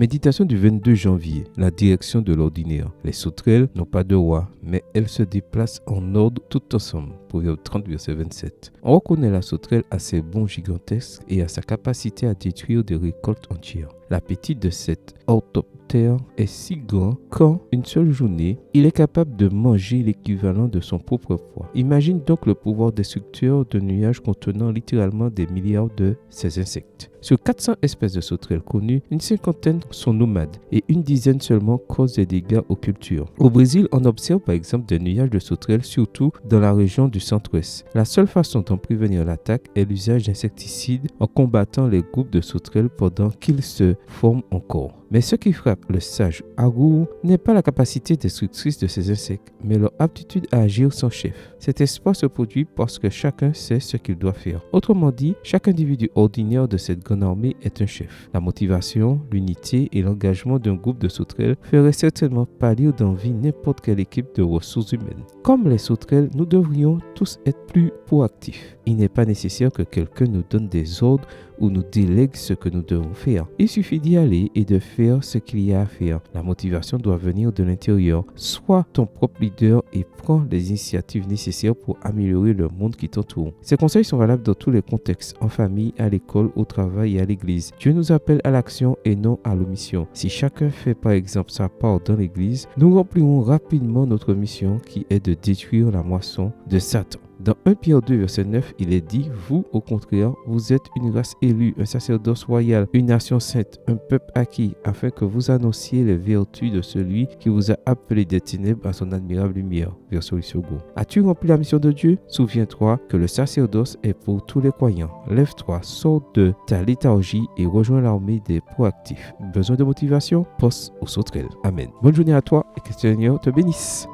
Méditation du 22 janvier, la direction de l'ordinaire. Les sauterelles n'ont pas de roi, mais elles se déplacent en ordre tout ensemble. Proverbe 30, verset 27. On reconnaît la sauterelle à ses bonds gigantesques et à sa capacité à détruire des récoltes entières. L'appétit de cette orthoptère est si grand qu'en une seule journée, il est capable de manger l'équivalent de son propre poids. Imagine donc le pouvoir destructeur d'un nuage contenant littéralement des milliards de ces insectes. Sur 400 espèces de sauterelles connues, une cinquantaine sont nomades et une dizaine seulement causent des dégâts aux cultures. Au Brésil, on observe par exemple des nuages de sauterelles, surtout dans la région du centre-ouest. La seule façon d'en prévenir l'attaque est l'usage d'insecticides en combattant les groupes de sauterelles pendant qu'ils se forment encore. Mais ce qui frappe le sage Agourou n'est pas la capacité destructrice de ces insectes, mais leur aptitude à agir sans chef. Cet espoir se produit parce que chacun sait ce qu'il doit faire. Autrement dit, chaque individu ordinaire de cette grande armée est un chef. La motivation, l'unité et l'engagement d'un groupe de sauterelles feraient certainement pâlir d'envie n'importe quelle équipe de ressources humaines. Comme les sauterelles, nous devrions tous être plus proactifs. Il n'est pas nécessaire que quelqu'un nous donne des ordres ou nous délègue ce que nous devons faire. Il suffit d'y aller et de faire ce qu'il y a à faire. La motivation doit venir de l'intérieur. Sois ton propre leader et prends les initiatives nécessaires pour améliorer le monde qui t'entoure. Ces conseils sont valables dans tous les contextes, en famille, à l'école, au travail et à l'église. Dieu nous appelle à l'action et non à l'omission. Si chacun fait par exemple sa part dans l'église, nous remplirons rapidement notre mission qui est de détruire la moisson de Satan. Dans 1 Pierre 2, verset 9, il est dit, vous, au contraire, vous êtes une race élue, un sacerdoce royal, une nation sainte, un peuple acquis, afin que vous annonciez les vertus de celui qui vous a appelé des ténèbres à son admirable lumière. Verset 8 secondes. As-tu rempli la mission de Dieu? Souviens-toi que le sacerdoce est pour tous les croyants. Lève-toi, sors de ta léthargie et rejoins l'armée des proactifs. Besoin de motivation? Pense aux sauterelles. Amen. Bonne journée à toi et que le Seigneur te bénisse.